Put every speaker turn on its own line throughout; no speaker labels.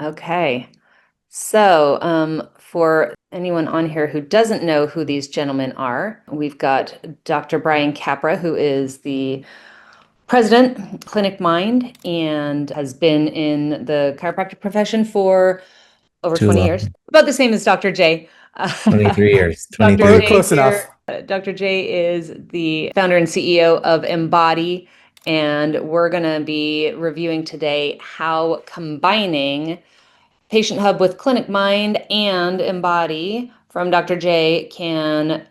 Okay. So, for anyone on here who doesn't know who these gentlemen are, we've got Dr. Brian Capra, who is the president, ClinicMind, and has been in the chiropractic profession for over
Too
20 years,
long.
about the same as Dr. J.
23 years.
Dr.
23
We're
J
years.
close enough.
here. Dr. J is the founder and CEO of EMBODI, and we're going to be reviewing today how combining PatientHub with ClinicMind and EMBODI from Dr. J can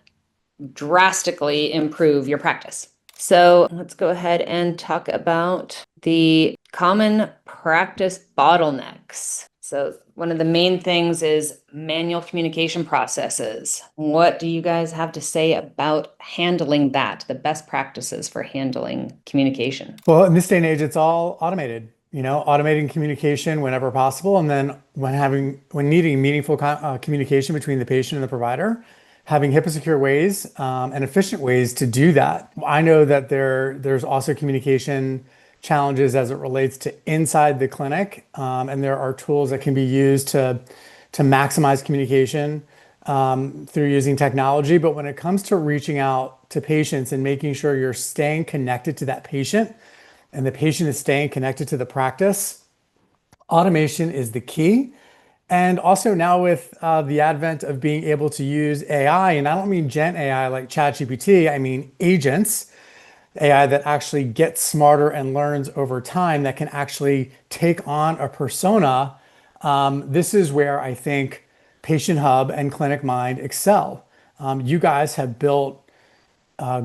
drastically improve your practice. So let's go ahead and talk about the common practice bottlenecks. So one of the main things is manual communication processes. What do you guys have to say about handling that, the best practices for handling communication?
Well, in this day and age, it's all automated, automating communication whenever possible. And then when needing meaningful communication between the patient and the provider, having HIPAA secure ways and efficient ways to do that. I know that there's also communication challenges as it relates to inside the clinic. And there are tools that can be used to maximize communication through using technology. But when it comes to reaching out to patients and making sure you're staying connected to that patient and the patient is staying connected to the practice, automation is the key. And also now with the advent of being able to use AI, and I don't mean Gen AI like ChatGPT, I mean agents, AI that actually gets smarter and learns over time that can actually take on a persona. This is where I think PatientHub and ClinicMind excel. You guys have built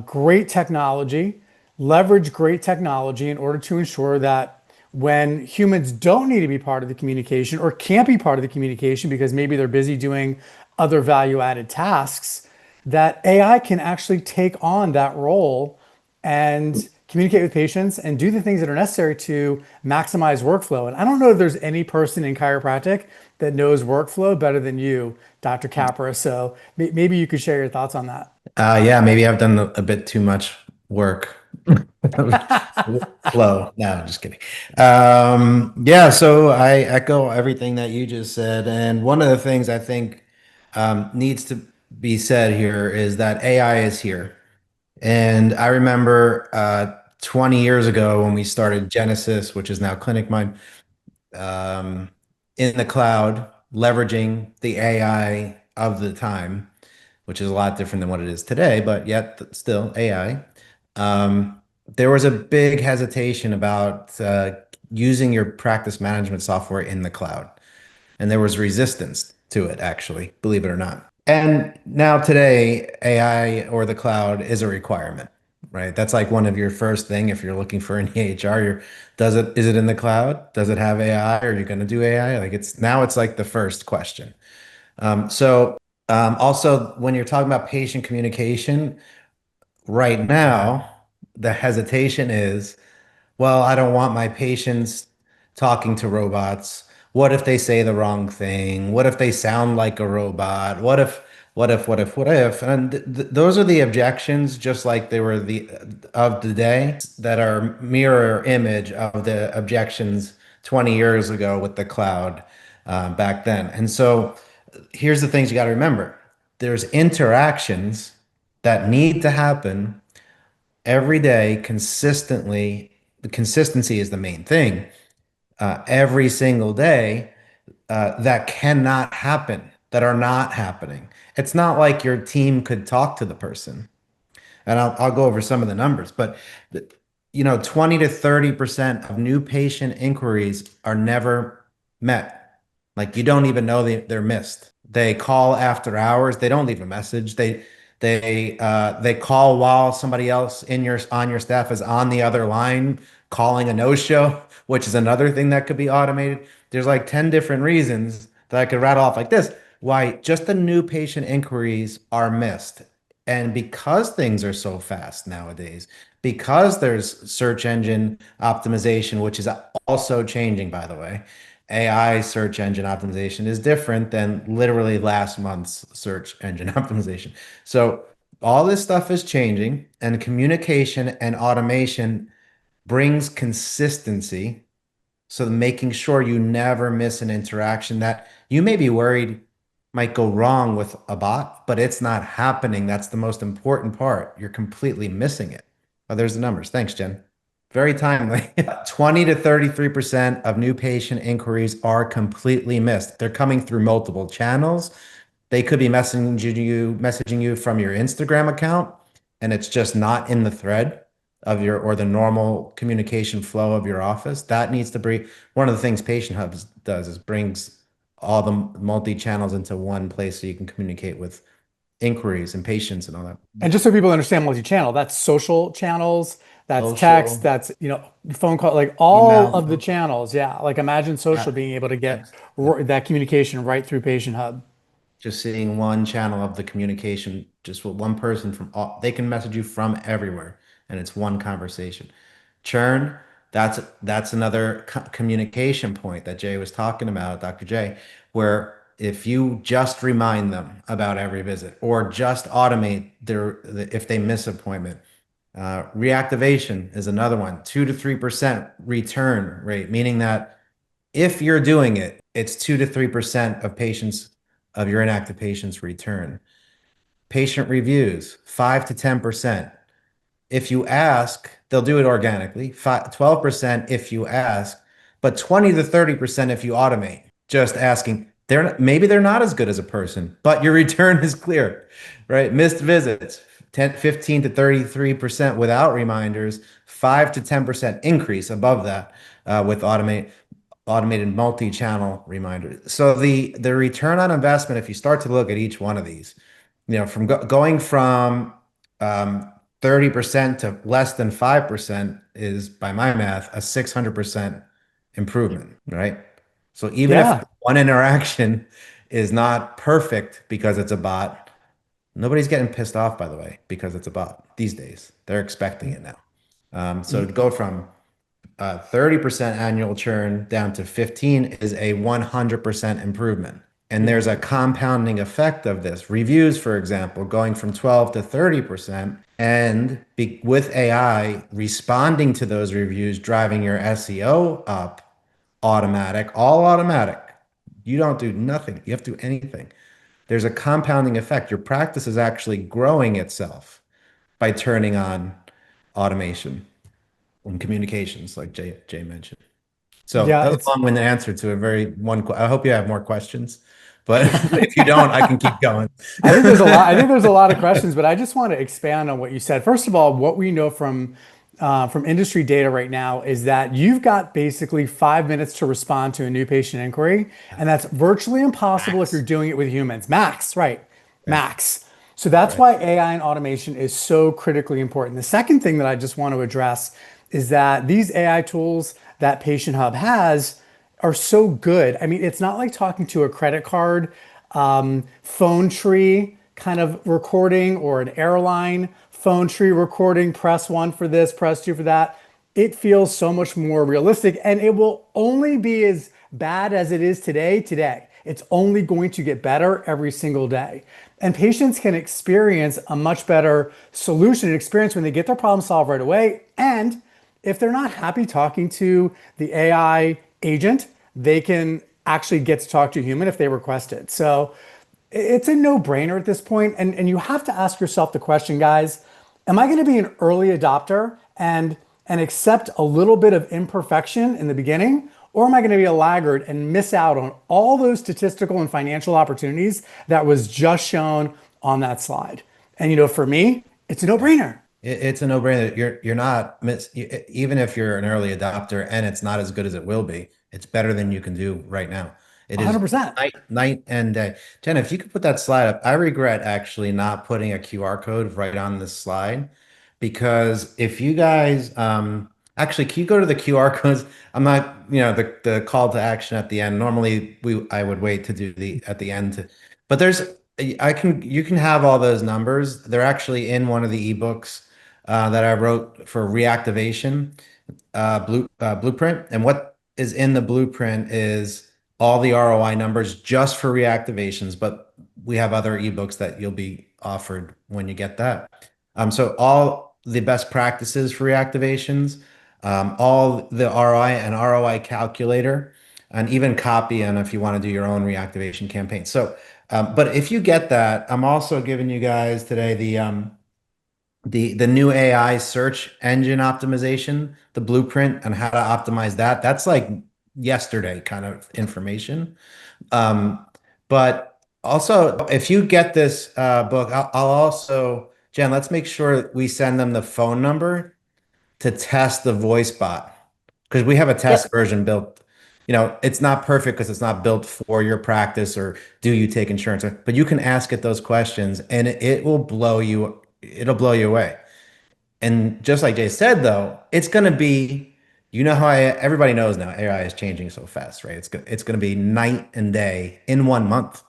great technology, leverage great technology in order to ensure that when humans don't need to be part of the communication or can't be part of the communication because maybe they're busy doing other value-added tasks, that AI can actually take on that role and communicate with patients and do the things that are necessary to maximize workflow. And I don't know if there's any person in chiropractic that knows workflow better than you, Dr. Capra. So maybe you could share your thoughts on that.
Yeah, maybe I've done a bit too much work. Flow. No, I'm just kidding. Yeah, so I echo everything that you just said. And one of the things I think needs to be said here is that AI is here. And I remember 20 years ago when we started Genesis, which is now ClinicMind, in the cloud, leveraging the AI of the time, which is a lot different than what it is today, but yet still AI. There was a big hesitation about using your practice management software in the cloud. And there was resistance to it, actually, believe it or not. And now today, AI or the cloud is a requirement, right? That's like one of your first thing if you're looking for an EHR. Is it in the cloud? Does it have AI? Are you going to do AI? Like it's like the first question. Also, when you're talking about patient communication, right now, the hesitation is, well, I don't want my patients talking to robots. What if they say the wrong thing? What if they sound like a robot? What if? And those are the objections, just like they were the of the day that are mirror image of the objections 20 years ago with the cloud back then. And so here's the things you got to remember. There's interactions that need to happen every day consistently. The consistency is the main thing. Every single day that cannot happen, that are not happening. It's not like your team could talk to the person. And I'll go over some of the numbers, but 20 to 30% of new patient inquiries are never met. Like you don't even know they're missed. They call after hours. They don't leave a message. They call while somebody else on your staff is on the other line calling a no-show, which is another thing that could be automated. There's like 10 different reasons that I could rattle off like this why just the new patient inquiries are missed. And because things are so fast nowadays, because there's search engine optimization, which is also changing, by the way, AI search engine optimization is different than literally last month's search engine optimization. So all this stuff is changing, and communication and automation brings consistency. So making sure you never miss an interaction that you may be worried might go wrong with a bot, but it's not happening. That's the most important part. You're completely missing it. Oh, there's the numbers. Thanks, Jen. Very timely. 20 to 33% of new patient inquiries are completely missed. They're coming through multiple channels. They could be messaging you from your Instagram account, and it's just not in the thread of your or the normal communication flow of your office. That needs to be one of the things Patient Hubs does is brings all the multi-channels into one place so you can communicate with inquiries and patients and all that.
And just so people understand multi-channel, that's social channels, that's text,
Social,
that's, phone call, like all
email,
of the channels. Yeah. Like imagine social being able to get
text.
that communication right through Patient Hub.
Just seeing one channel of the communication, just with one person from all, they can message you from everywhere, and it's one conversation. Churn, that's another communication point that Jay was talking about, Dr. Jay, where if you just remind them about every visit or just automate if they miss appointment, reactivation is another one, 2 to 3% return rate, meaning that if you're doing it, it's 2 to 3% of your inactive patients return. Patient reviews, 5 to 10%. If you ask, they'll do it organically. 12% if you ask, but 20 to 30% if you automate. Just asking. Maybe they're not as good as a person, but your return is clear, right? Missed visits, 15 to 33% without reminders, 5 to 10% increase above that with automated multi-channel reminders. So the return on investment, if you start to look at each one of these, from going from 30% to less than 5% is, by my math, a 600% improvement, right? So even if
Yeah.
one interaction is not perfect because it's a bot, nobody's getting pissed off, by the way, because it's a bot these days. They're expecting it now. So to go from 30% annual churn down to 15 is a 100% improvement. And there's a compounding effect of this. Reviews, for example, going from 12 to 30%, and with AI responding to those reviews, driving your SEO up, all automatic. You don't do nothing. You have to do anything. There's a compounding effect. Your practice is actually growing itself by turning on automation and communications, like Jay mentioned. So
Yeah.
that was a long-winded answer to a very one. I hope you have more questions, but if you don't, I can keep going.
I think there's a lot. I think there's a lot of questions, but I just want to expand on what you said. First of all, what we know from industry data right now is that you've got basically 5 minutes to respond to a new patient inquiry, and that's virtually impossible if you're
Max.
doing it with humans. Max, right?
Yeah,
Max. So that's
right.
why AI and automation is so critically important. The second thing that I just want to address is that these AI tools that Patient Hub has are so good. I mean, it's not like talking to a credit card phone tree kind of recording or an airline phone tree recording. Press one for this, press two for that. It feels so much more realistic, and it will only be as bad as it is today. It's only going to get better every single day. And patients can experience a much better solution and experience when they get their problem solved right away. And if they're not happy talking to the AI agent, they can actually get to talk to a human if they request it. So it's a no-brainer at this point. And you have to ask yourself the question, guys, am I going to be an early adopter and accept a little bit of imperfection in the beginning? Or am I going to be a laggard and miss out on all those statistical and financial opportunities that was just shown on that slide? And for me, it's a no-brainer.
It's a no-brainer. You're not even if you're an early adopter and it's not as good as it will be, it's better than you can do right now. It is
100%.
night and day. Jen, if you could put that slide up, I regret actually not putting a QR code right on this slide because if you guys actually can you go to the QR codes? I'm not, the call to action at the end. Normally I would wait to do the at the end but you can have all those numbers. They're actually in one of the ebooks that I wrote for reactivation blueprint. And what is in the blueprint is all the ROI numbers just for reactivations, but we have other ebooks that you'll be offered when you get that. So all the best practices for reactivations, all the ROI and ROI calculator, and even copy, and if you want to do your own reactivation campaign. So, but if you get that, I'm also giving you guys today the new AI search engine optimization, the blueprint on how to optimize that. That's like yesterday kind of information. Um, but also, if you get this book, I'll also, Jen, let's make sure we send them the phone number to test the voice bot because we have a test
Yep.
version built. You know, it's not perfect because it's not built for your practice or do you take insurance, but you can ask it those questions and it will blow you, it'll blow you away. And just like Jay said, though, it's going to be, you know how everybody knows now AI is changing so fast, right? It's going to be night and day in 1 month,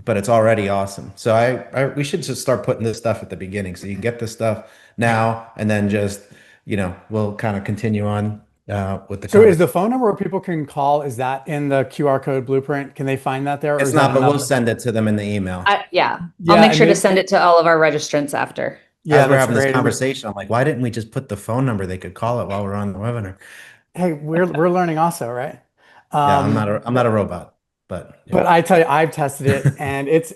but it's already awesome. So we should just start putting this stuff at the beginning so you can get this stuff now and then just, we'll kind of continue on with the
So is
conversation.
the phone number where people can call, is that in the QR code blueprint? Can they find that there, or
It's
is that
not, but we'll
another?
send it to them in the email.
Yeah, I'll
Yeah,
make
and
sure to
maybe,
send it to all of our registrants after.
yeah,
As we're
that's
having this
great.
conversation, I'm like, why didn't we just put the phone number? They could call it while we're on the webinar.
Hey, we're learning also, right?
Yeah, I'm not
Um,
a, I'm not a robot, but yeah.
But I tell you, I've tested it and it's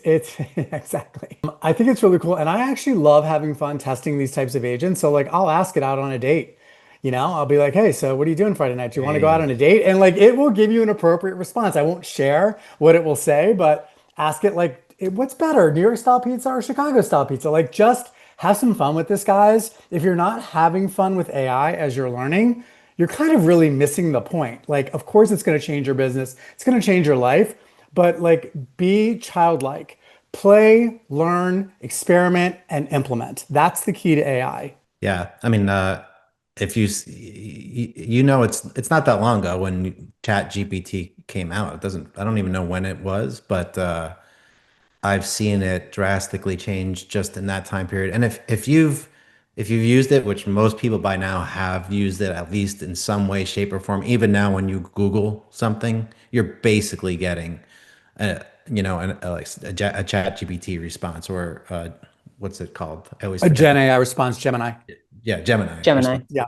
exactly. I think it's really cool. And I actually love having fun testing these types of agents. So like I'll ask it out on a date. I'll be like, hey, so what are you doing Friday night? Do you want to go out on
Hey.
a date? And like it will give you an appropriate response. I won't share what it will say, but ask it like, what's better, New York style pizza or Chicago style pizza? Like just have some fun with this, guys. If you're not having fun with AI as you're learning, you're kind of really missing the point. Like, of course, it's going to change your business. It's going to change your life, but like be childlike. Play, learn, experiment, and implement. That's the key to AI.
Yeah, I mean, if it's not that long ago when Chat GPT came out. It doesn't, I don't even know when it was, but I've seen it drastically change just in that time period. And if you've used it, which most people by now have used it at least in some way, shape, or form, even now when you Google something, you're basically getting a Chat GPT response or what's it called? I always
A
forget.
Gen AI response, Gemini.
Yeah, Gemini
Gemini.
response.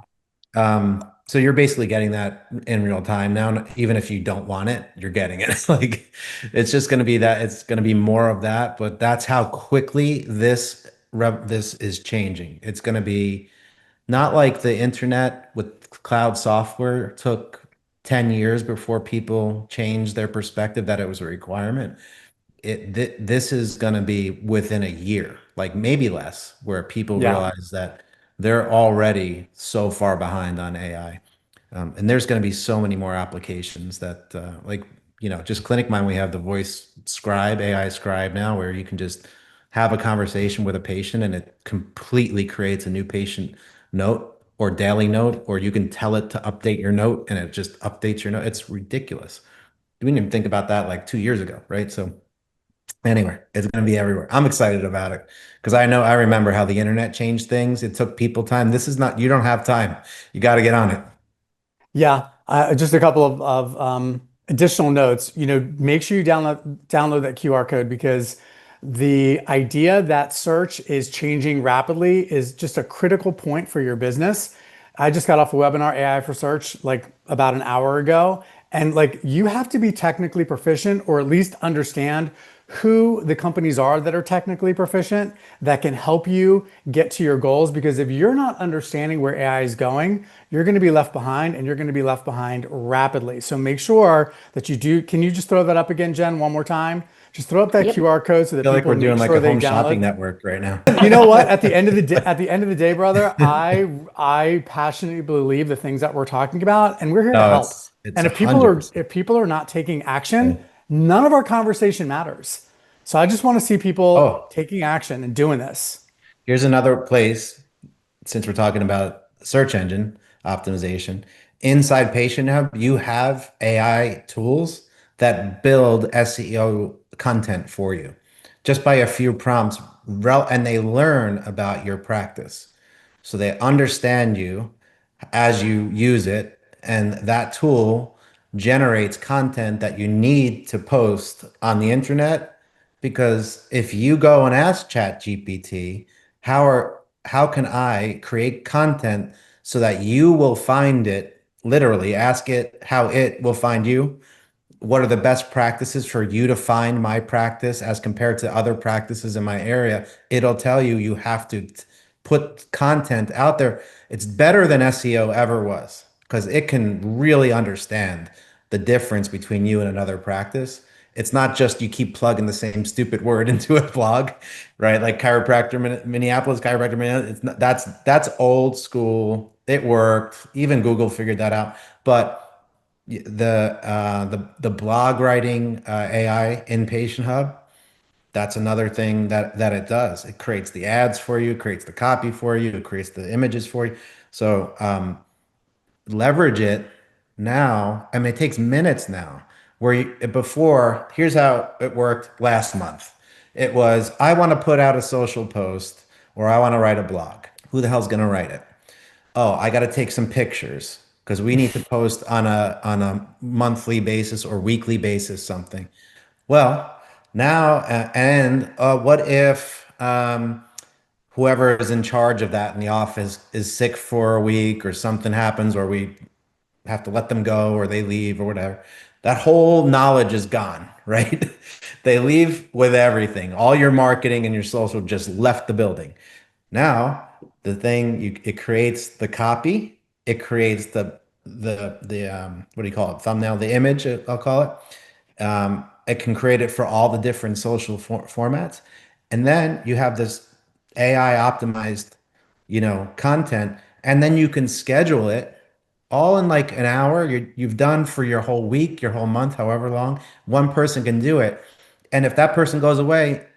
Yeah.
So you're basically getting that in real time now. Even if you don't want it, you're getting it. It's like it's just going to be that. It's going to be more of that. But that's how quickly this is changing. It's going to be not like the internet with cloud software took 10 years before people changed their perspective that it was a requirement. This is going to be within a year, like maybe less, where people
Yeah.
realize that they're already so far behind on AI. And there's going to be so many more applications that, just ClinicMind, we have the voice scribe, AI scribe now, where you can just have a conversation with a patient and it completely creates a new patient note or daily note, or you can tell it to update your note and it just updates your note. It's ridiculous. We didn't even think about that like 2 years ago, right? So anyway, it's going to be everywhere. I'm excited about it because I remember how the internet changed things. It took people time. This is not, you don't have time. You got to get on it.
Yeah, just a couple of additional notes. Make sure you download that QR code because the idea that search is changing rapidly is just a critical point for your business. I just got off a webinar, AI for Search, like about an hour ago, and like you have to be technically proficient or at least understand who the companies are that are technically proficient that can help you get to your goals. Because if you're not understanding where AI is going, you're going to be left behind and you're going to be left behind rapidly. So make sure that you do. Can you just throw that up again, Jen, one more time? Just throw up that
Yep.
QR code so
I
that
feel like
people
we're
make
doing like
sure
a
they
home shopping
download.
network right now.
You know what? At the end of the day, brother, I passionately believe the things that we're talking about, and we're here to
No,
help.
it's
And
a
if people
hundred
are
percent.
if people are not taking action, none of our conversation matters. So I just want to see people
Oh,
taking action and doing this.
here's another place, since we're talking about search engine optimization. Inside Patient Hub, you have AI tools that build SEO content for you just by a few prompts, and they learn about your practice. So they understand you as you use it, and that tool generates content that you need to post on the internet. Because if you go and ask ChatGPT, how can I create content so that you will find it. Literally, ask it how it will find you. What are the best practices for you to find my practice as compared to other practices in my area? It'll tell you you have to put content out there. It's better than SEO ever was because it can really understand the difference between you and another practice. It's not just you keep plugging the same stupid word into a blog, right? Like chiropractor Minneapolis, chiropractor Minneapolis. It's not, that's old school. It worked. Even Google figured that out. But the blog writing AI in PatientHub, that's another thing that it does. It creates the ads for you, it creates the copy for you, it creates the images for you. So leverage it now. I mean, it takes minutes now. Where before, here's how it worked last month. It was, I want to put out a social post or I want to write a blog. Who the hell's going to write it? Oh, I got to take some pictures because we need to post on a monthly basis or weekly basis something. Well, now what if whoever is in charge of that in the office is sick for a week or something happens or we have to let them go or they leave or whatever. That whole knowledge is gone, right? They leave with everything. All your marketing and your social just left the building. Now, it creates the copy, it creates the what do you call it? Thumbnail, the image, I'll call it. It can create it for all the different social formats. And then you have this AI optimized, content, and then you can schedule it all in like an hour. You've done for your whole week, your whole month, however long. One person can do it. And if that person goes away,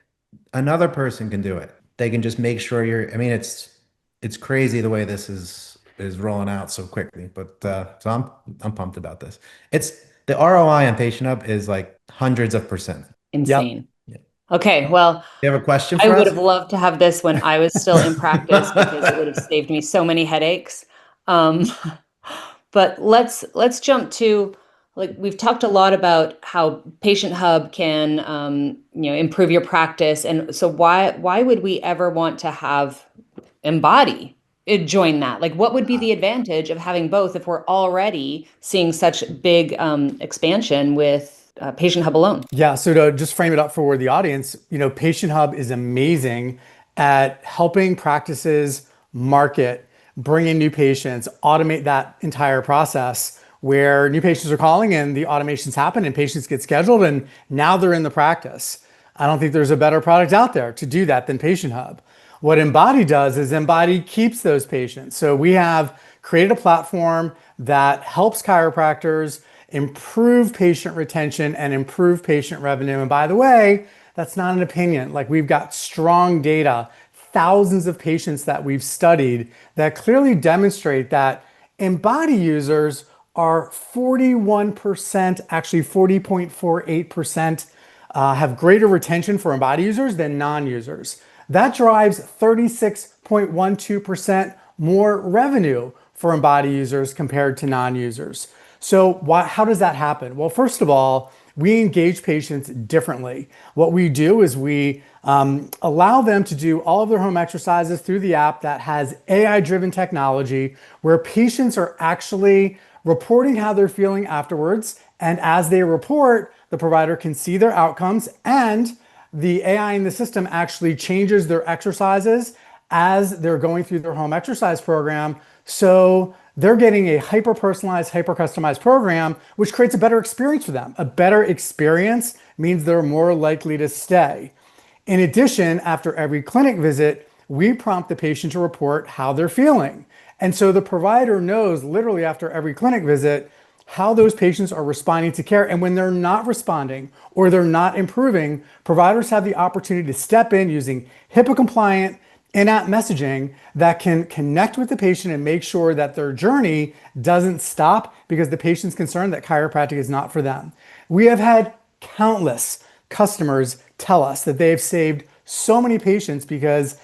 another person can do it. They can just make sure I mean, it's crazy the way this is rolling out so quickly. But so I'm pumped about this. It's the ROI on PatientHub is like hundreds of percent.
Insane.
Yep.
Okay, well,
You have a question
I
for
would
us?
have loved to have this when I was still in practice because it would have saved me so many headaches. Um, but let's jump to, like, we've talked a lot about how PatientHub can improve your practice, and so why would we ever want to have Embody join that? Like, what would be the advantage of having both if we're already seeing such big expansion with PatientHub alone?
Yeah, so to just frame it up for the audience, PatientHub is amazing at helping practices market, bring in new patients, automate that entire process where new patients are calling and the automations happen and patients get scheduled and now they're in the practice. I don't think there's a better product out there to do that than PatientHub. What Embody does is Embody keeps those patients. So we have created a platform that helps chiropractors improve patient retention and improve patient revenue. And by the way, that's not an opinion. Like, we've got strong data, thousands of patients that we've studied that clearly demonstrate that Embody users are 41%, actually 40.48%, have greater retention for Embody users than non-users. That drives 36.12% more revenue for Embody users compared to non-users. So how does that happen? Well, first of all, we engage patients differently. What we do is we allow them to do all of their home exercises through the app that has AI-driven technology where patients are actually reporting how they're feeling afterwards. And as they report, the provider can see their outcomes, and the AI in the system actually changes their exercises as they're going through their home exercise program. So they're getting a hyper-personalized, hyper-customized program, which creates a better experience for them. A better experience means they're more likely to stay. In addition, after every clinic visit, we prompt the patient to report how they're feeling. And so the provider knows literally after every clinic visit how those patients are responding to care. And when they're not responding or they're not improving, providers have the opportunity to step in using HIPAA-compliant in-app messaging that can connect with the patient and make sure that their journey doesn't stop because the patient's concerned that chiropractic is not for them. We have had countless customers tell us that they've saved so many patients because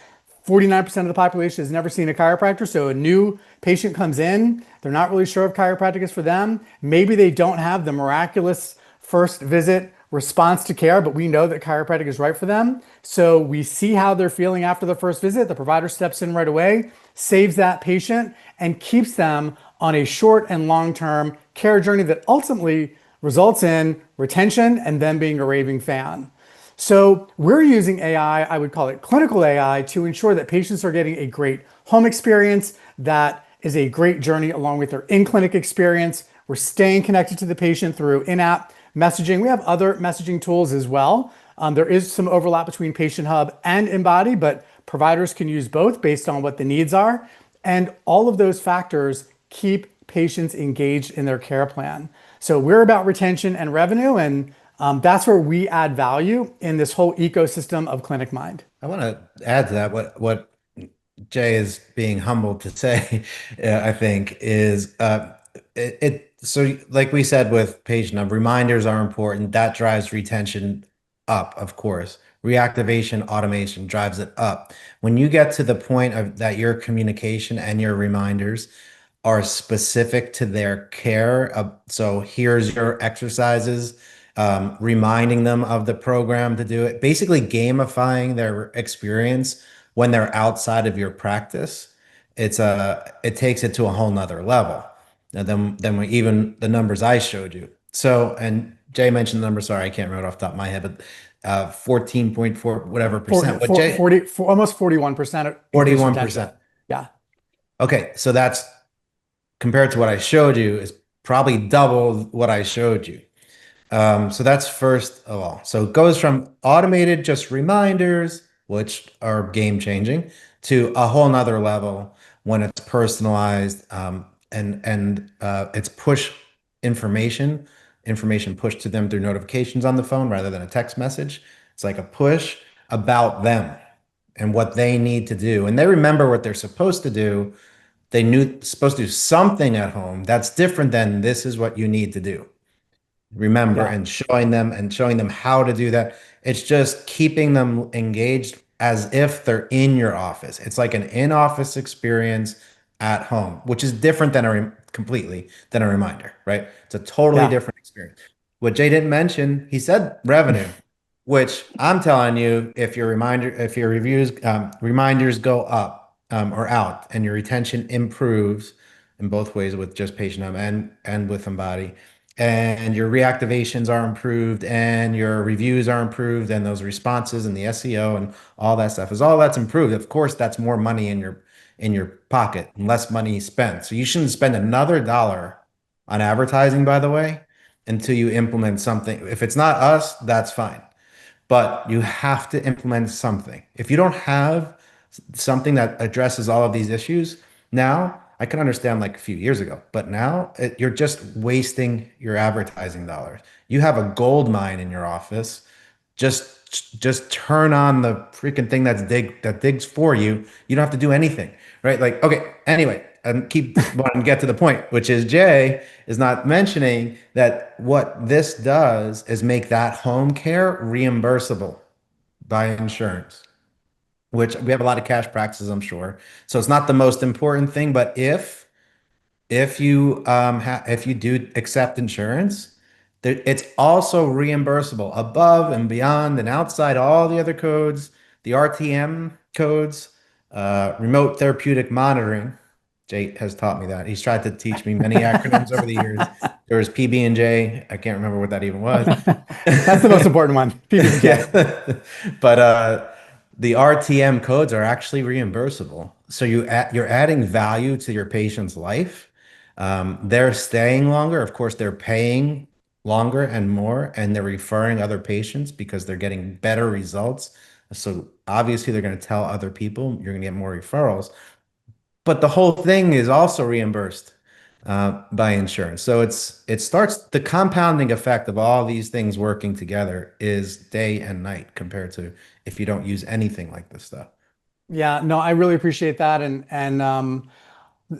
49% of the population has never seen a chiropractor. So a new patient comes in, they're not really sure if chiropractic is for them. Maybe they don't have the miraculous first visit response to care, but we know that chiropractic is right for them. So we see how they're feeling after the first visit. The provider steps in right away, saves that patient, and keeps them on a short and long-term care journey that ultimately results in retention and them being a raving fan. So we're using AI, I would call it clinical AI, to ensure that patients are getting a great home experience that is a great journey along with their in-clinic experience. We're staying connected to the patient through in-app messaging. We have other messaging tools as well. There is some overlap between PatientHub and EMBODI, but providers can use both based on what the needs are. And all of those factors keep patients engaged in their care plan. So we're about retention and revenue, and that's where we add value in this whole ecosystem of ClinicMind.
I want to add to that what Jay is being humble to say, I think, is so like we said with patient reminders are important. That drives retention up, of course. Reactivation, automation drives it up. When you get to the point of that your communication and your reminders are specific to their care, so here's your exercises, reminding them of the program to do it, basically gamifying their experience when they're outside of your practice. It takes it to a whole nother level. And then even the numbers I showed you. So, and Jay mentioned the number, sorry, I can't remember off the top of my head, but 14.4 whatever percent. What Jay,
40, almost 41%.
41%.
Yeah.
Okay, so that's compared to what I showed you is probably double what I showed you. So that's first of all. So it goes from automated just reminders, which are game changing, to a whole nother level when it's personalized, and it's push information pushed to them through notifications on the phone rather than a text message. It's like a push about them and what they need to do, and they remember what they're supposed to do. Supposed to do something at home that's different than this is what you need to do. Remember,
Yeah.
and showing them how to do that. It's just keeping them engaged as if they're in your office. It's like an in-office experience at home, which is different than completely than a reminder, right? It's a totally
Yeah.
different experience. What Jay didn't mention, he said revenue, which I'm telling you, if your reminders go up, or out, and your retention improves in both ways with just patient hub and with Embody, and your reactivations are improved and your reviews are improved and those responses and the SEO and all that stuff is all that's improved. Of course, that's more money in your pocket and less money spent. So you shouldn't spend another dollar on advertising, by the way, until you implement something. If it's not us, that's fine. But you have to implement something. If you don't have something that addresses all of these issues now, I can understand like a few years ago, but now you're just wasting your advertising dollars. You have a gold mine in your office. Just turn on the freaking thing that digs for you. You don't have to do anything, right? Like, okay, anyway, and keep wanting to get to the point, which is Jay is not mentioning that what this does is make that home care reimbursable by insurance, which we have a lot of cash practices, I'm sure. So it's not the most important thing, but if you do accept insurance, it's also reimbursable above and beyond and outside all the other codes, the RTM codes, remote therapeutic monitoring. Jay has taught me that. He's tried to teach me many acronyms over the years. There was PB&J. I can't remember what that even was.
That's the most important one. PB&J.
Yeah. But the RTM codes are actually reimbursable. So you're adding value to your patient's life. They're staying longer. Of course, they're paying longer and more, and they're referring other patients because they're getting better results. So obviously, they're going to tell other people. You're going to get more referrals. But the whole thing is also reimbursed by insurance. So it starts the compounding effect of all these things working together is day and night compared to if you don't use anything like this stuff.
Yeah, no, I really appreciate that. And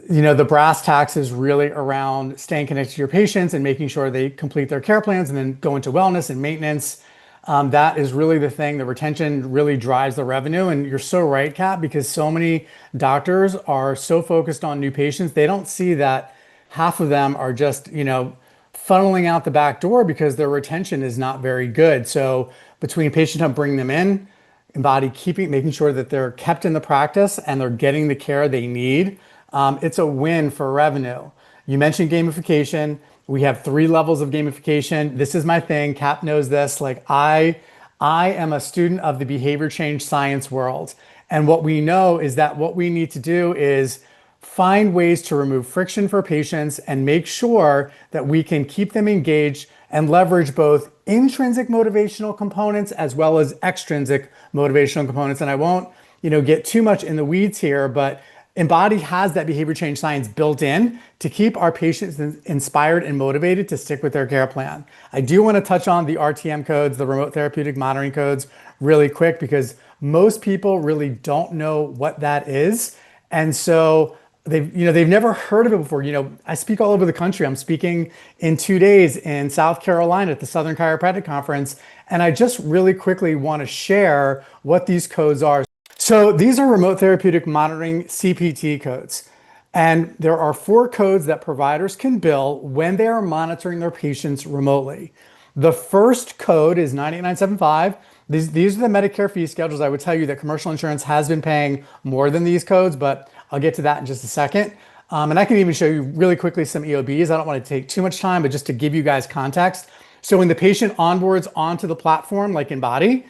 you know, the brass tacks is really around staying connected to your patients and making sure they complete their care plans and then go into wellness and maintenance. That is really the thing. The retention really drives the revenue. And you're so right, Kat, because so many doctors are so focused on new patients, they don't see that half of them are just, you know, funneling out the back door because their retention is not very good. So between PatientHub bringing them in, Embody making sure that they're kept in the practice and they're getting the care they need, it's a win for revenue. You mentioned gamification. We have 3 levels of gamification. This is my thing. Cap knows this. Like I am a student of the behavior change science world. And what we know is that what we need to do is find ways to remove friction for patients and make sure that we can keep them engaged and leverage both intrinsic motivational components as well as extrinsic motivational components. And I won't, get too much in the weeds here, but Embody has that behavior change science built in to keep our patients inspired and motivated to stick with their care plan. I do want to touch on the RTM codes, the remote therapeutic monitoring codes, really quick because most people really don't know what that is. And so they've never heard of it before. I speak all over the country. I'm speaking in 2 days in South Carolina at the Southern Chiropractic Conference. And I just really quickly want to share what these codes are. So these are remote therapeutic monitoring CPT codes. And there are 4 codes that providers can bill when they are monitoring their patients remotely. The first code is 98975. These are the Medicare fee schedules. I would tell you that commercial insurance has been paying more than these codes, but I'll get to that in just a second. And I can even show you really quickly some EOBs. I don't want to take too much time, but just to give you guys context. So when the patient onboards onto the platform like Embody,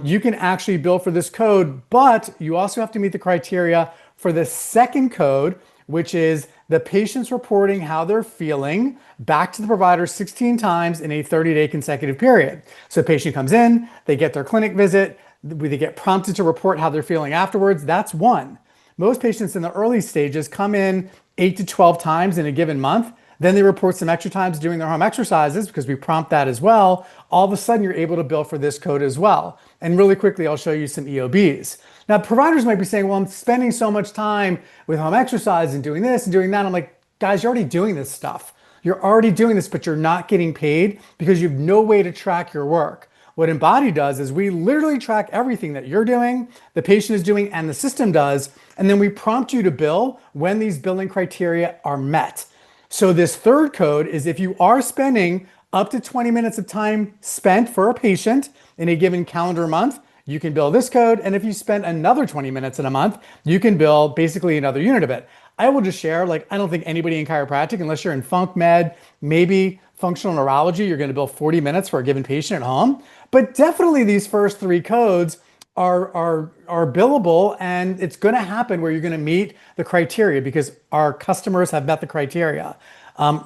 you can actually bill for this code, but you also have to meet the criteria for the second code, which is the patient's reporting how they're feeling back to the provider 16 times in a 30-day consecutive period. So the patient comes in, they get their clinic visit, they get prompted to report how they're feeling afterwards. That's 1. Most patients in the early stages come in 8 to 12 times in a given month. Then they report some extra times doing their home exercises because we prompt that as well. All of a sudden, you're able to bill for this code as well. And really quickly, I'll show you some EOBs. Now, providers might be saying, well, I'm spending so much time with home exercise and doing this and doing that. I'm like, guys, you're already doing this stuff. You're already doing this, but you're not getting paid because you have no way to track your work. What Embody does is we literally track everything that you're doing, the patient is doing, and the system does. And then we prompt you to bill when these billing criteria are met. So this third code is if you are spending up to 20 minutes of time spent for a patient in a given calendar month, you can bill this code. And if you spend another 20 minutes in a month, you can bill basically another unit of it. I will just share, I don't think anybody in chiropractic, unless you're in Func Med, maybe functional neurology, you're going to bill 40 minutes for a given patient at home. But definitely these first 3 codes are billable, and it's going to happen where you're going to meet the criteria because our customers have met the criteria.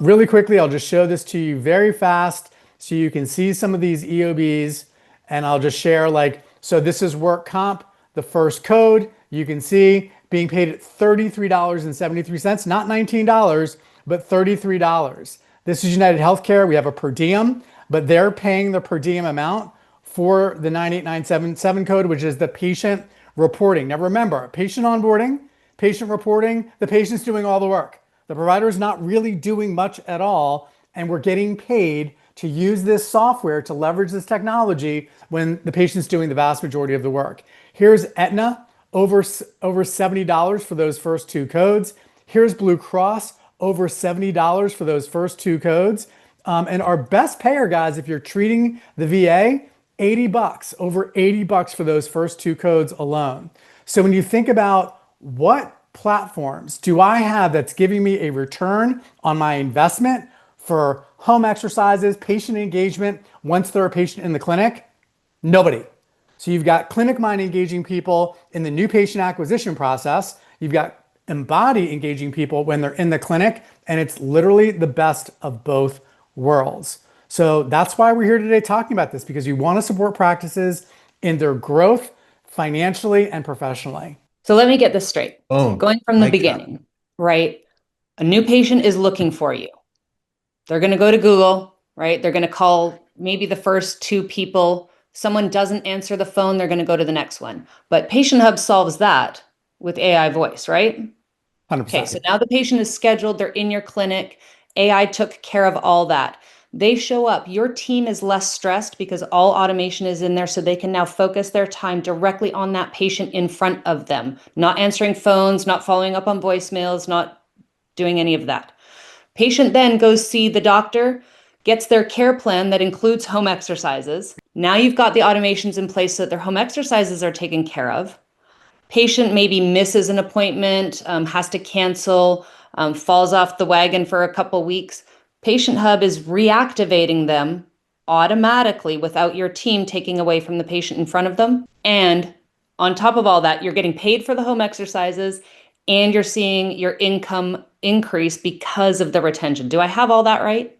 Really quickly, I'll just show this to you very fast so you can see some of these EOBs, and I'll just share so this is work comp, the first code, you can see being paid at $33.73, not $19, but $33. This is United Healthcare. We have a per diem, but they're paying the per diem amount for the 98977 code, which is the patient reporting. Now remember, patient onboarding, patient reporting, the patient's doing all the work. The provider is not really doing much at all, and we're getting paid to use this software to leverage this technology when the patient's doing the vast majority of the work. Here's Aetna, over $70 for those first 2 codes. Here's Blue Cross, over $70 for those first 2 codes. And our best payer, guys, if you're treating the VA, $80, over $80 for those first 2 codes alone. So when you think about what platforms do I have that's giving me a return on my investment for home exercises, patient engagement, once they're a patient in the clinic? Nobody. So you've got ClinicMind engaging people in the new patient acquisition process. You've got Embody engaging people when they're in the clinic, and it's literally the best of both worlds. So that's why we're here today talking about this, because you want to support practices in their growth financially and professionally.
So let me get this straight.
Boom.
Going from the beginning, right? A new patient is looking for you. They're going to go to Google, right? They're going to call maybe the first 2 people. Someone doesn't answer the phone, they're going to go to the next one. But PatientHub solves that with AI voice, right?
100%.
Okay, so now the patient is scheduled, they're in your clinic. AI took care of all that. They show up, your team is less stressed because all automation is in there, so they can now focus their time directly on that patient in front of them, not answering phones, not following up on voicemails, not doing any of that. Patient then goes see the doctor, gets their care plan that includes home exercises. Now you've got the automations in place so that their home exercises are taken care of. Patient maybe misses an appointment, has to cancel, falls off the wagon for a couple weeks. Patient Hub is reactivating them automatically without your team taking away from the patient in front of them. And on top of all that, you're getting paid for the home exercises and you're seeing your income increase because of the retention. Do I have all that right?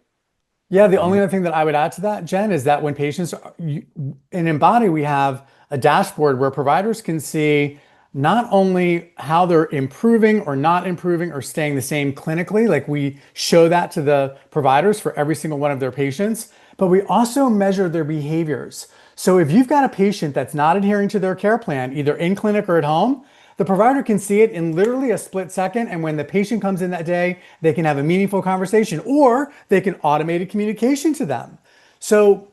Yeah, the only other thing that I would add to that, Jen, is that when patients in Embody, we have a dashboard where providers can see not only how they're improving or not improving or staying the same clinically, like we show that to the providers for every single one of their patients, but we also measure their behaviors. So if you've got a patient that's not adhering to their care plan, either in clinic or at home, the provider can see it in literally a split second. And when the patient comes in that day, they can have a meaningful conversation or they can automate a communication to them. So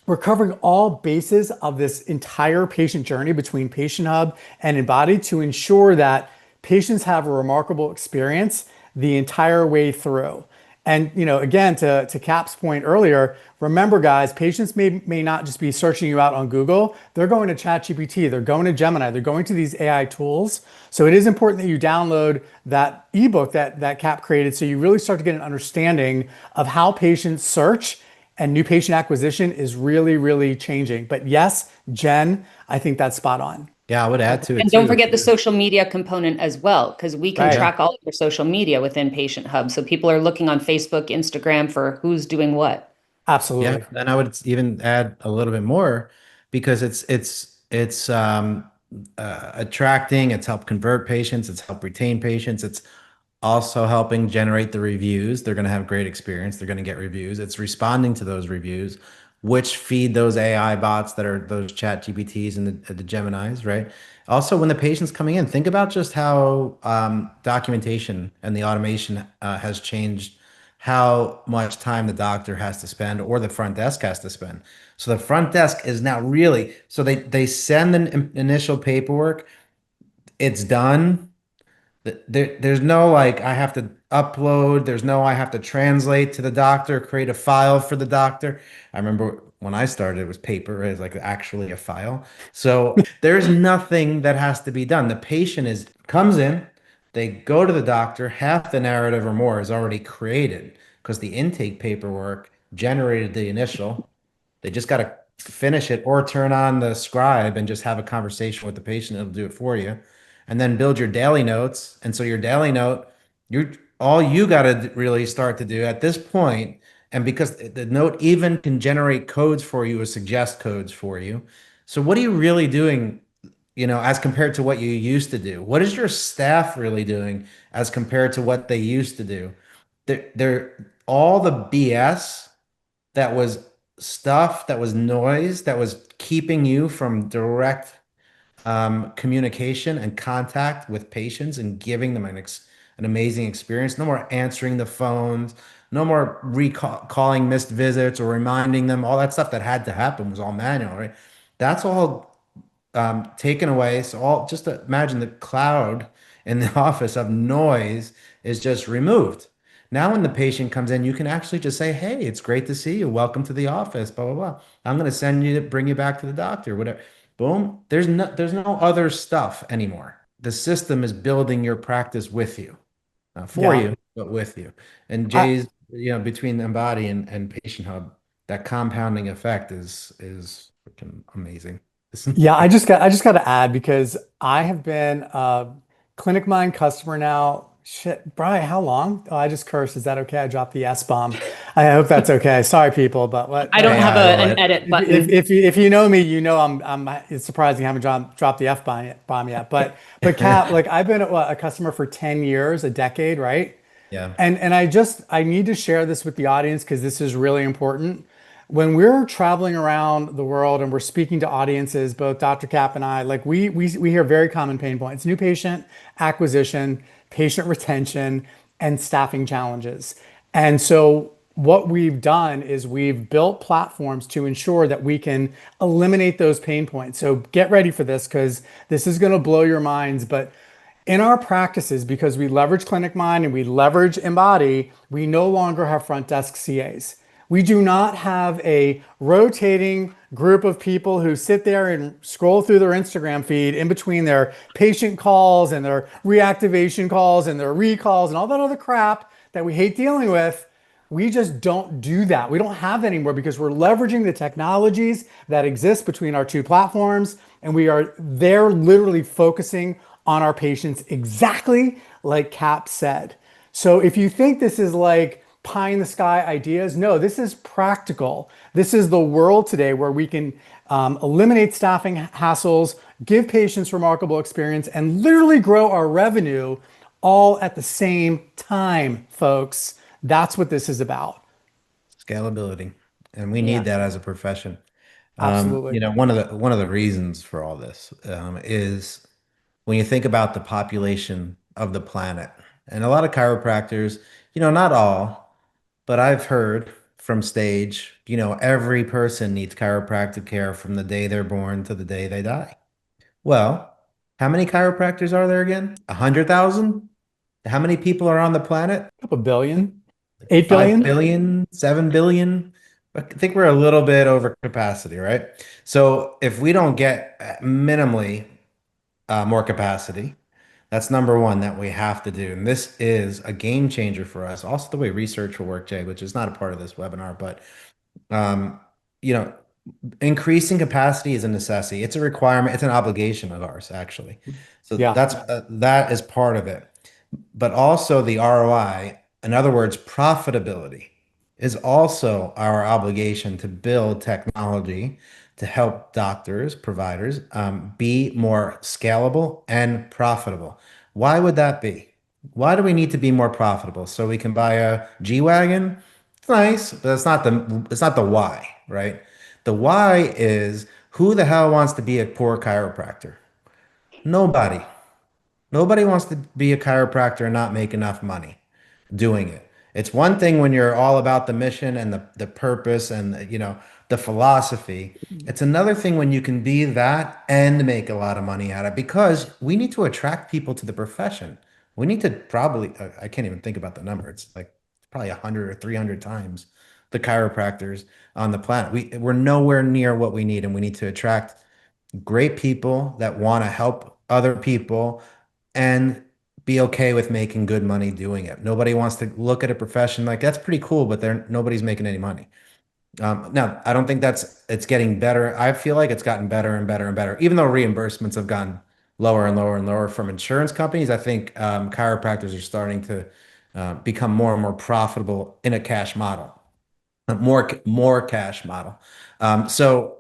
we're covering all bases of this entire patient journey between Patient Hub and Embody to ensure that patients have a remarkable experience the entire way through. And again, to Cap's point earlier, remember guys, patients may not just be searching you out on Google. They're going to ChatGPT, they're going to Gemini, they're going to these AI tools. So it is important that you download that ebook that Cap created so you really start to get an understanding of how patients search, and new patient acquisition is really, really changing. But yes, Jen, I think that's spot on.
Yeah, I would add to it
And
too.
don't forget the social media component as well, because we can
Right.
track all of your social media within Patient Hub. So people are looking on Facebook, Instagram for who's doing what.
Yeah,
Absolutely.
and I would even add a little bit more because it's attracting, it's helped convert patients, it's helped retain patients, it's also helping generate the reviews. They're going to have great experience. They're going to get reviews. It's responding to those reviews, which feed those AI bots that are those chat GPTs and the Geminis, right? Also, when the patient's coming in, think about just how documentation and the automation has changed how much time the doctor has to spend or the front desk has to spend. So the front desk is now really, so they send an initial paperwork, it's done. There's no like I have to upload. There's no I have to translate to the doctor, create a file for the doctor. I remember when I started, it was paper. It was like actually a file. So there's nothing that has to be done. The patient is comes in, they go to the doctor. Half the narrative or more is already created because the intake paperwork generated the initial. They just got to finish it or turn on the scribe and just have a conversation with the patient. It'll do it for you. And then build your daily notes. And so your daily note, you're all you got to really start to do at this point, and because the note even can generate codes for you or suggest codes for you. So what are you really doing, as compared to what you used to do? What is your staff really doing as compared to what they used to do? They're all the BS that was stuff, that was noise, that was keeping you from direct communication and contact with patients and giving them an amazing experience. No more answering the phones, no more calling missed visits or reminding them. All that stuff that had to happen was all manual, right? That's all taken away. So just imagine the cloud in the office of noise is just removed. Now, when the patient comes in, you can actually just say, "Hey, it's great to see you. Welcome to the office. Blah blah blah. I'm going to send you to bring you back to the doctor. Whatever." Boom. There's no other stuff anymore. The system is building your practice with you, not for
Yeah.
you, but with you. And
I,
Jay's, between Embody and Patient Hub, that compounding effect is freaking amazing.
Yeah, I just got to add because I have been a ClinicMind customer now. Shit, Brian, how long? Oh, I just cursed. Is that okay? I dropped the S bomb. I hope that's okay. Sorry, people, but
I don't have
AI will
an edit
if
button.
if you know me, you know it's surprising I haven't dropped the F bomb yet. But Kat, like I've been a customer for 10 years, a decade, right?
Yeah.
And I need to share this with the audience because this is really important. When we're traveling around the world and we're speaking to audiences, both Dr. Cap and I, like we hear very common pain points: new patient acquisition, patient retention, and staffing challenges. And so what we've done is we've built platforms to ensure that we can eliminate those pain points. So get ready for this because this is going to blow your minds. But in our practices, because we leverage ClinicMind and we leverage EMBODI, we no longer have front desk CAs. We do not have a rotating group of people who sit there and scroll through their Instagram feed in between their patient calls and their reactivation calls and their recalls and all that other crap that we hate dealing with. We just don't do that. We don't have that anymore because we're leveraging the technologies that exist between our two platforms, and we are there literally focusing on our patients exactly like Cap said. So if you think this is like pie in the sky ideas, no, this is practical. This is the world today where we can eliminate staffing hassles, give patients remarkable experience, and literally grow our revenue all at the same time, folks. That's what this is about.
Scalability. And we need
Yeah,
that as a profession.
absolutely.
One of the reasons for all this is when you think about the population of the planet, and a lot of chiropractors, not all, but I've heard from stage, every person needs chiropractic care from the day they're born to the day they die. Well, how many chiropractors are there again? 100,000? How many people are on the planet?
A couple billion, 8
5
billion.
billion, 7 billion. I think we're a little bit over capacity, right? So if we don't get minimally more capacity, that's number one that we have to do. And this is a game changer for us. Also, the way research will work, Jay, which is not a part of this webinar, but um, you know, increasing capacity is a necessity. It's a requirement. It's an obligation of ours, actually. So
Yeah.
that is part of it. But also the ROI, in other words, profitability, is also our obligation to build technology to help doctors, providers, be more scalable and profitable. Why would that be? Why do we need to be more profitable? So we can buy a G-Wagon? It's nice, but it's not the why, right? The why is, who the hell wants to be a poor chiropractor? Nobody. Nobody wants to be a chiropractor and not make enough money doing it. It's one thing when you're all about the mission and the purpose and the philosophy. It's another thing when you can be that and make a lot of money at it, because we need to attract people to the profession. We need to probably, I can't even think about the number. It's like probably 100 or 300 times the chiropractors on the planet. We're nowhere near what we need, and we need to attract great people that want to help other people and be okay with making good money doing it. Nobody wants to look at a profession like that's pretty cool, but nobody's making any money. Now, I don't think it's getting better. I feel like it's gotten better and better and better, even though reimbursements have gone lower and lower and lower from insurance companies. I think chiropractors are starting to become more and more profitable in a cash model, more cash model. So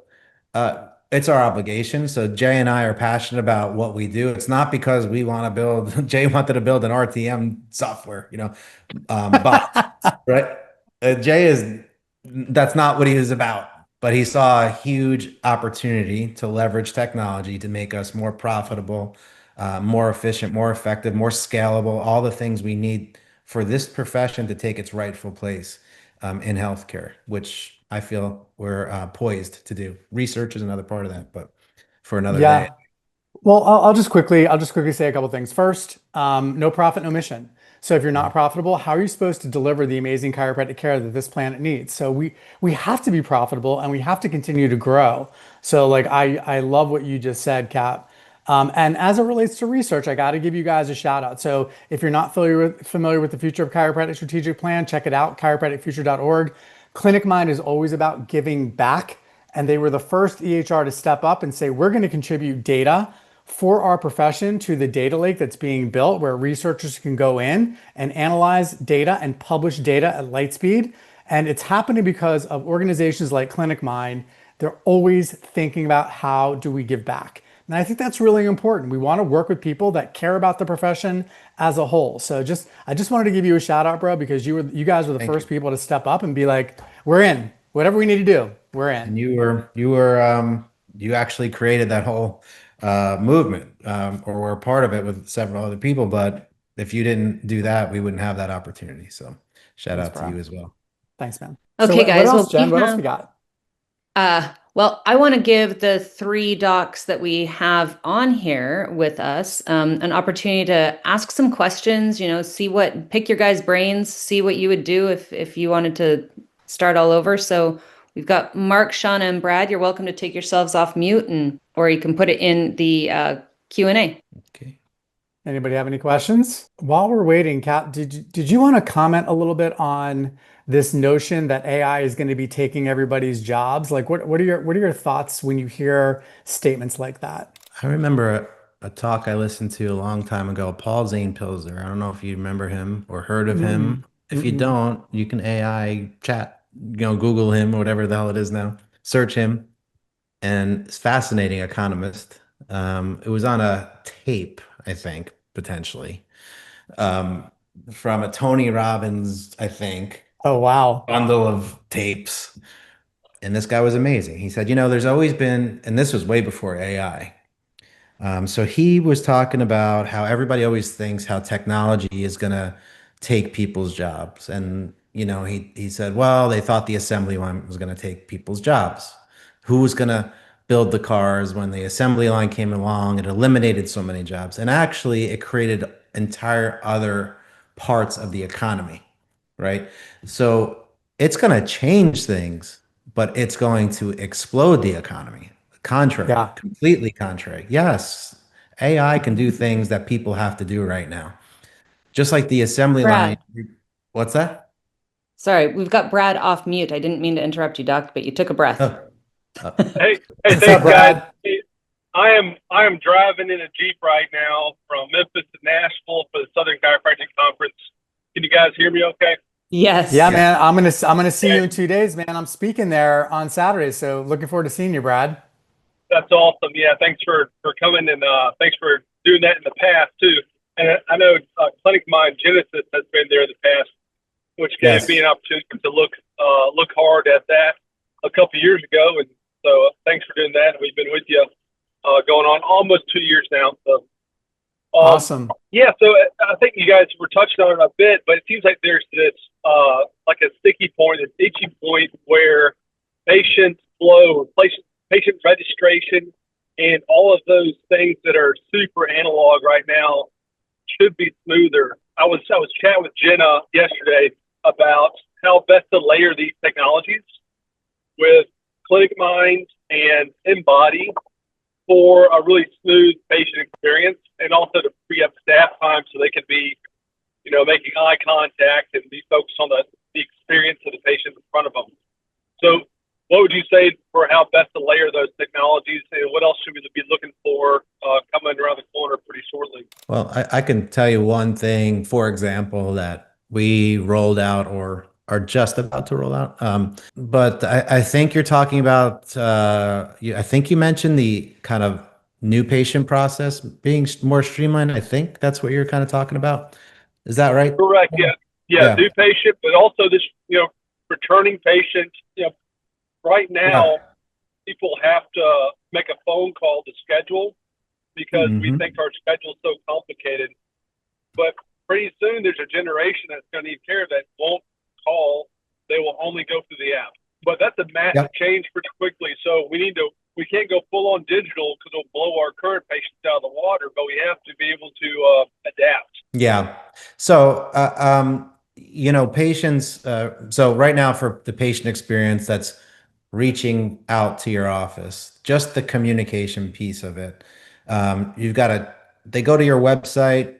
it's our obligation. So Jay and I are passionate about what we do. It's not because we want to build. Jay wanted to build an RTM software, bot, right? Jay is That's not what he was about. But he saw a huge opportunity to leverage technology to make us more profitable, more efficient, more effective, more scalable, all the things we need for this profession to take its rightful place in healthcare, which I feel we're poised to do. Research is another part of that, but for another day.
Yeah. Well, I'll just quickly say a couple things. First, no profit, no mission. So if you're not profitable, how are you supposed to deliver the amazing chiropractic care that this planet needs? So we have to be profitable and we have to continue to grow. So like I love what you just said, Cap. And as it relates to research, I got to give you guys a shout out. So if you're not familiar with the Future of Chiropractic Strategic Plan, check it out, chiropracticfuture.org. ClinicMind is always about giving back. And they were the first EHR to step up and say, we're going to contribute data for our profession to the data lake that's being built, where researchers can go in and analyze data and publish data at light speed. And it's happening because of organizations like ClinicMind. They're always thinking about, how do we give back? And I think that's really important. We want to work with people that care about the profession as a whole. So I just wanted to give you a shout out, bro, because you guys were the
Thank you.
first people to step up and be like, we're in. Whatever we need to do, we're in.
And you actually created that whole movement, or were a part of it with several other people. But if you didn't do that, we wouldn't have that opportunity. So shout
Thanks,
out to
bro.
you as well.
Thanks, man. So
Okay,
what
guys.
else,
Well,
Jen? What else we got?
Well, I want to give the 3 docs that we have on here with us an opportunity to ask some questions, pick your guys' brains, see what you would do if you wanted to start all over. So we've got Mark, Shauna, and Brad. You're welcome to take yourselves off mute, or you can put it in the Q&A.
Okay.
Anybody have any questions? While we're waiting, Kat, did you want to comment a little bit on this notion that AI is going to be taking everybody's jobs? Like, what are your thoughts when you hear statements like that?
I remember a talk I listened to a long time ago, Paul Zane Pilzer. I don't know if you remember him or heard of
Mm-mm.
him. If you don't, you can AI chat, Google him or whatever the hell it is now. Search him, and it's fascinating economist. It was on a tape, I think, potentially, um, from a Tony Robbins, I think,
Oh, wow.
bundle of tapes. And this guy was amazing. He said, there's always been, and this was way before AI. So he was talking about how everybody always thinks how technology is going to take people's jobs. And, he said, well, they thought the assembly line was going to take people's jobs. Who was going to build the cars when the assembly line came along? It eliminated so many jobs. And actually, it created entire other parts of the economy, right? So it's going to change things, but it's going to explode the economy. Contrary,
Yeah.
completely contrary. Yes, AI can do things that people have to do right now. Just like the assembly line.
Brad,
What's that?
sorry, we've got Brad off mute. I didn't mean to interrupt you, Doc, but you took a breath.
Oh,
Hey,
What's up,
thanks, guys.
Brad?
Hey, I am driving in a Jeep right now from Memphis to Nashville for the Southern Chiropractic Conference. Can you guys hear me okay?
Yes.
Yeah,
yeah.
man. I'm gonna see you
Okay,
in 2 days, man. I'm speaking there on Saturday, so looking forward to seeing you, Brad.
that's awesome. Yeah, thanks for coming and thanks for doing that in the past too. And I know ClinicMind Genesis has been there in the past, which gave me
Yes.
an opportunity to look hard at that a couple of years ago. And so thanks for doing that. We've been with you going on almost 2 years now. So
Awesome.
yeah, so I think you guys were touching on it a bit, but it seems like there's this like a sticky point, an itchy point where patient flow, patient registration, and all of those things that are super analog right now should be smoother. I was chatting with Jenna yesterday about how best to layer these technologies with ClinicMind and Embody for a really smooth patient experience, and also to free up staff time so they can be, making eye contact and be focused on the experience of the patient in front of them. So what would you say for how best to layer those technologies, and what else should we be looking for coming around the corner pretty shortly?
Well, I can tell you one thing, for example, that we rolled out or are just about to roll out. But I think you're talking about, I think you mentioned the kind of new patient process being more streamlined. I think that's what you're kind of talking about. Is that right?
Correct. Yeah. Yeah.
Yeah.
New patient, but also this, returning patient. Right
Yeah.
now, people have to make a phone call to schedule because we
Hmm.
think our schedule's so complicated. But pretty soon, there's a generation that's going to need care that won't call. They will only go through the app. But that's a massive
Yep.
change pretty quickly. So we can't go full on digital because it'll blow our current patients out of the water, but we have to be able to adapt.
Yeah. So, patients, so right now for the patient experience, that's reaching out to your office, just the communication piece of it. They go to your website,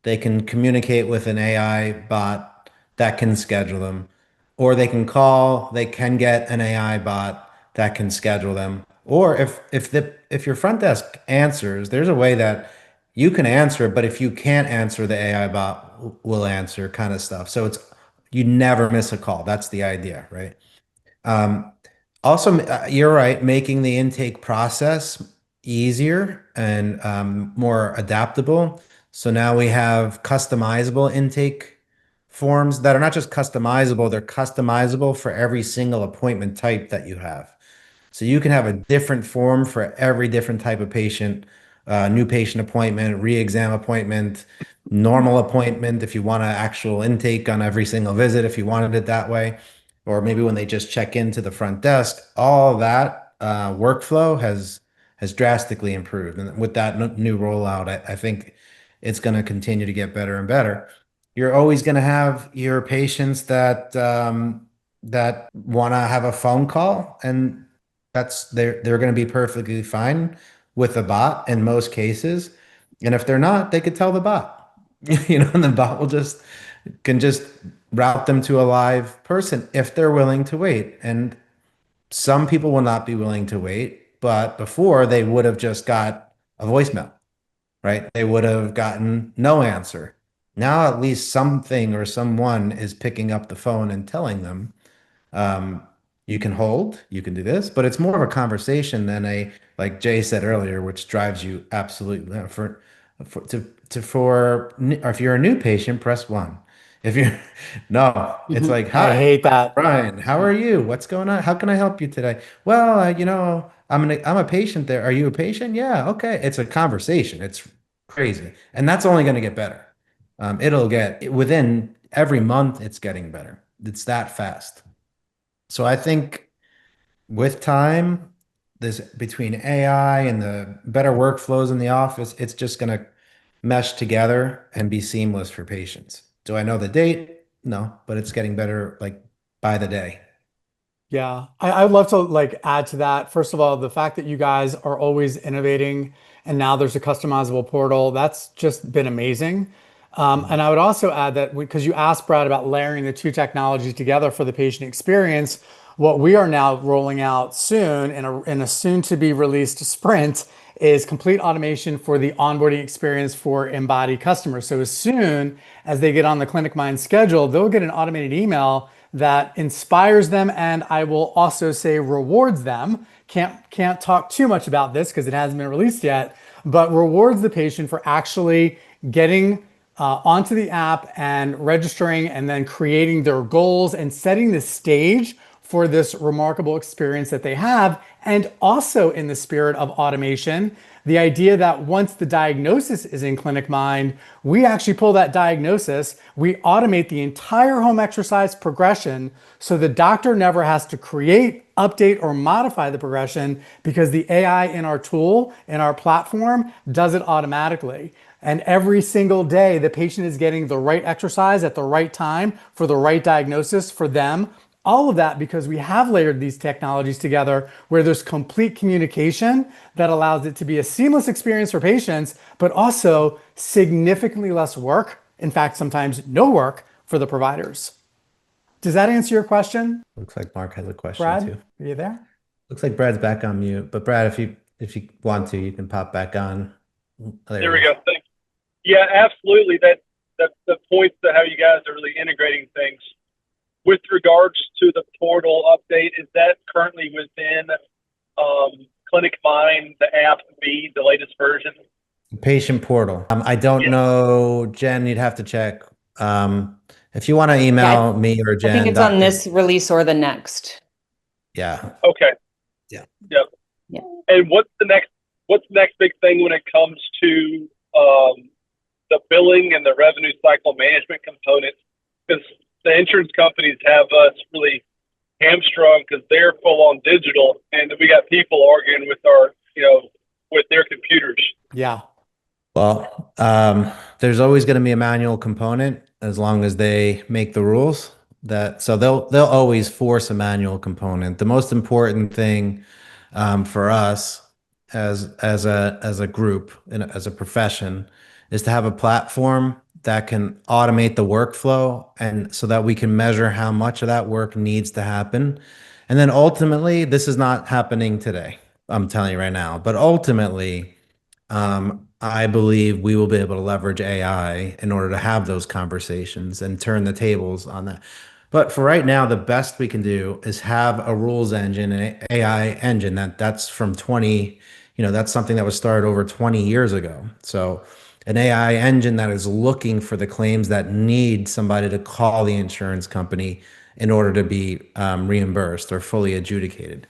they can communicate with an AI bot that can schedule them, or they can call, they can get an AI bot that can schedule them. Or if your front desk answers, there's a way that you can answer, but if you can't answer, the AI bot will answer kind of stuff. So you never miss a call. That's the idea, right? Um, Also, you're right, making the intake process easier and more adaptable. So now we have customizable intake forms that are not just customizable, they're customizable for every single appointment type that you have. So you can have a different form for every different type of patient, new patient appointment, re-exam appointment, normal appointment, if you want an actual intake on every single visit, if you wanted it that way, or maybe when they just check into the front desk, all that workflow has drastically improved. And with that new rollout, I think it's going to continue to get better and better. You're always going to have your patients that want to have a phone call, and they're going to be perfectly fine with a bot in most cases. And if they're not, they could tell the bot, and the bot can just route them to a live person if they're willing to wait. And some people will not be willing to wait, but before they would have just got a voicemail, right? They would have gotten no answer. Now at least something or someone is picking up the phone and telling them, um, you can hold, you can do this, but it's more of a conversation than like Jay said earlier, which drives you absolutely or if you're a new patient, press one. If you're no, it's like,
I
hi,
hate that.
Brian, how are you? What's going on? How can I help you today? Well, I'm a patient there. Are you a patient? Yeah, okay. It's a conversation. It's crazy. And that's only going to get better. It'll get within every month, it's getting better. It's that fast. So I think with time, this between AI and the better workflows in the office, it's just going to mesh together and be seamless for patients. Do I know the date? No, but it's getting better like by the day.
Yeah, I'd love to like add to that. First of all, the fact that you guys are always innovating and now there's a customizable portal, that's just been amazing. And I would also add that because you asked Brad about layering the two technologies together for the patient experience, what we are now rolling out soon in a soon to be released sprint is complete automation for the onboarding experience for Embody customers. So as soon as they get on the ClinicMind schedule, they'll get an automated email that inspires them, and I will also say rewards them. Can't talk too much about this because it hasn't been released yet, but rewards the patient for actually getting onto the app and registering and then creating their goals and setting the stage for this remarkable experience that they have. And also in the spirit of automation, the idea that once the diagnosis is in ClinicMind, we actually pull that diagnosis, we automate the entire home exercise progression so the doctor never has to create, update, or modify the progression because the AI in our tool, in our platform, does it automatically. And every single day, the patient is getting the right exercise at the right time for the right diagnosis for them. All of that because we have layered these technologies together where there's complete communication that allows it to be a seamless experience for patients, but also significantly less work. In fact, sometimes no work for the providers. Does that answer your question,
Looks like Mark has a question
Brad?
too.
Are you there?
Looks like Brad's back on mute, but Brad, if you want to, you can pop back on.
There we go. Thanks. Yeah, absolutely. The points to how you guys are really integrating things. With regards to the portal update, is that currently within ClinicMind, the app B, the latest version?
Patient portal. I don't
Yeah.
know, Jen, you'd have to check. If you want to email me or
I
Jen,
think it's on this release or the next.
yeah.
Okay.
Yeah.
Yep.
Yeah.
And what's the next big thing when it comes to the billing and the revenue cycle management component? Because the insurance companies have us really hamstrung because they're full on digital, and we got people arguing with with their computers.
Yeah.
Well, there's always going to be a manual component as long as they make the rules. So they'll always force a manual component. The most important thing for us as a group and as a profession is to have a platform that can automate the workflow and so that we can measure how much of that work needs to happen. And then ultimately, this is not happening today. I'm telling you right now, but ultimately, I believe we will be able to leverage AI in order to have those conversations and turn the tables on that. But for right now, the best we can do is have a rules engine, an AI engine that's from 20, that's something that was started over 20 years ago. So an AI engine that is looking for the claims that need somebody to call the insurance company in order to be reimbursed or fully adjudicated.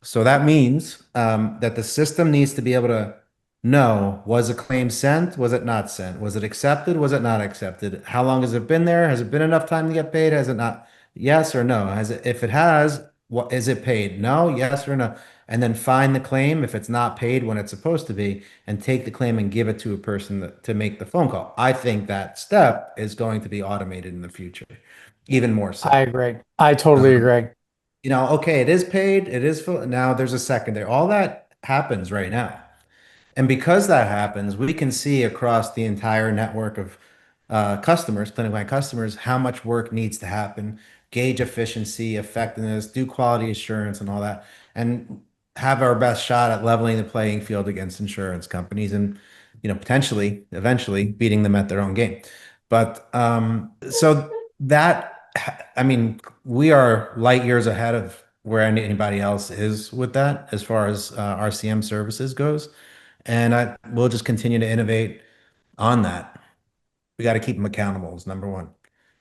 So that means that the system needs to be able to know, was a claim sent? Was it not sent? Was it accepted? Was it not accepted? How long has it been there? Has it been enough time to get paid? Has it not? Yes or no? If it has, what is it paid? No, yes or no? and then find the claim if it's not paid when it's supposed to be, and take the claim and give it to a person to make the phone call. I think that step is going to be automated in the future, even more so.
I agree. I totally agree.
Okay, it is paid, it is full. Now there's a secondary. All that happens right now. And because that happens, we can see across the entire network of customers, ClinicMind customers, how much work needs to happen, gauge efficiency, effectiveness, do quality assurance and all that, and have our best shot at leveling the playing field against insurance companies and, potentially, eventually beating them at their own game. But so that, I mean, we are light years ahead of where anybody else is with that as far as RCM services goes. And we'll just continue to innovate on that. We got to keep them accountable is number one.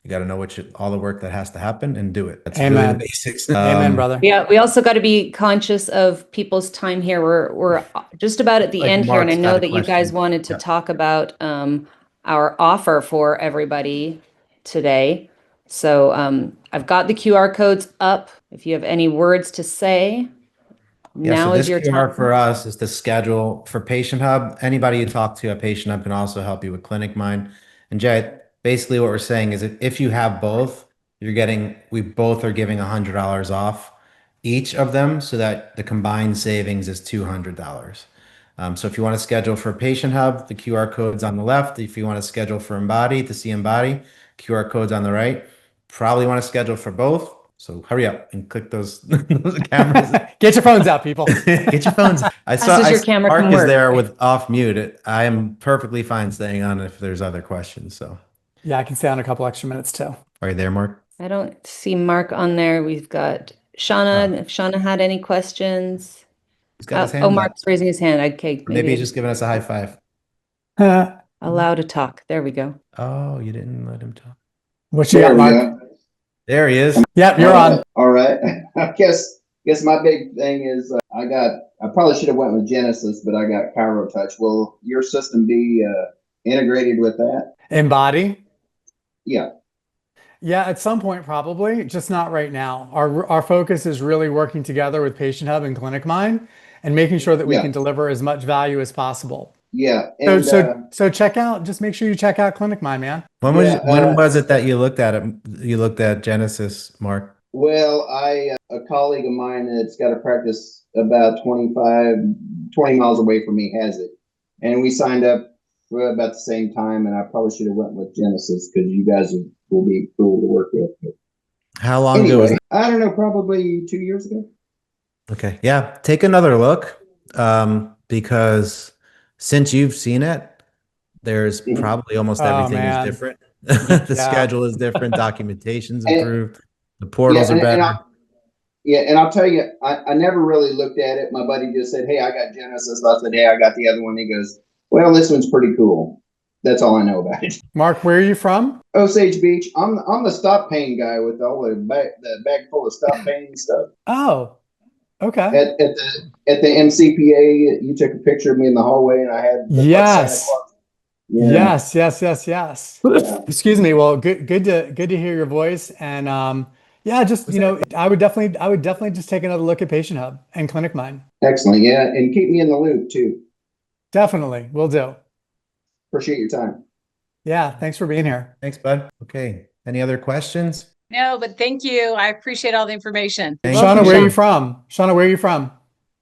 You got to know all the work that has to happen and do it. That's really the basics.
Amen, brother.
Yeah, we also got to be conscious of people's time here. We're just about at the end here, and I know that you guys wanted to talk about our offer for everybody today. So I've got the QR codes up. If you have any words to say, now is your time.
This QR for us is to schedule for PatientHub. Anybody you talk to at PatientHub can also help you with ClinicMind. And Jay, basically what we're saying is that if you have both, we both are giving $100 off each of them, so that the combined savings is $200. So if you want to schedule for PatientHub, the QR code's on the left. If you want to schedule for Embody, to see Embody, QR code's on the right. Probably want to schedule for both. So hurry up and click those cameras.
Get your phones out, people.
Get your phones. I saw
your camera
Mark
can
is
work.
there with off mute. I am perfectly fine staying on if there's other questions. So
Yeah, I can stay on a couple extra minutes too.
are you there, Mark?
I don't see Mark on there. We've got Shauna. If Shauna had any questions.
He's got his hand
Oh,
up.
Mark's raising his hand. Okay,
Maybe he's just giving us a high five.
allow to talk. There we go.
Oh, you didn't let him talk.
What you got, Mark?
Go.
There he is.
Yep, you're on.
All right. I guess my big thing is I probably should have went with Genesis, but I got ChiroTouch. Will your system be integrated with that?
Embody?
Yeah.
Yeah, at some point probably, just not right now. Our focus is really working together with PatientHub and ClinicMind and making sure that we can deliver as much value as possible.
Yeah. And,
so check out, just make sure you check out ClinicMind, man.
When was it that you looked at it? You looked at Genesis, Mark?
Well, a colleague of mine that's got a practice about 20 miles away from me has it. And we signed up for about the same time, and I probably should have went with Genesis because you guys will be cool to work with. But
how long ago was it?
I don't know, probably 2 years ago.
Okay. Yeah. Take another look because since you've seen it, there's probably almost everything is different. The schedule is different. Documentation's improved. The portals are better.
And I'll tell you, I never really looked at it. My buddy just said, "Hey, I got Genesis." I said, "Hey, I got the other one." He goes, "Well, this one's pretty cool." That's all I know about it.
Mark, where are you from?
Osage Beach. I'm the stop pain guy with all the bag full of stop pain stuff.
Oh, okay.
At the MCPA, you took a picture of me in the hallway, and I had
yes.
Yeah.
Yes. Yeah. Excuse me. Well, good to hear your voice. And just I would definitely just take another look at PatientHub and ClinicMind.
Excellent. Yeah, and keep me in the loop too.
Definitely, will do.
Appreciate your time.
Yeah, thanks for being here.
Thanks, bud. Okay. Any other questions?
No, but thank you. I appreciate all the information.
Shauna, where are you from? Shauna, where are you from?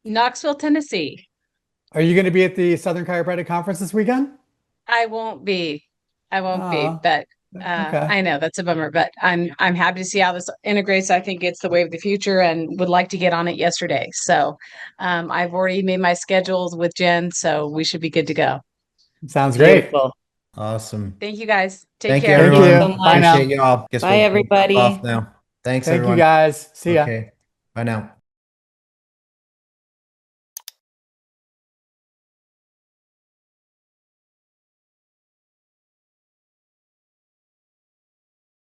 Knoxville, Tennessee.
Are you going to be at the Southern Chiropractic Conference this weekend?
I won't be, but
okay.
I know that's a bummer, but I'm happy to see how this integrates. I think it's the way of the future and would like to get on it yesterday. So I've already made my schedules with Jen, so we should be good to go.
Sounds great.
Beautiful.
Awesome.
Thank you guys. Take
Thank
care.
you,
Thank
everyone.
you. Bye now.
Appreciate y'all. Guess
Bye, everybody.
Off now. Thanks,
Thank
everyone.
you guys. See ya.
Okay. Bye now.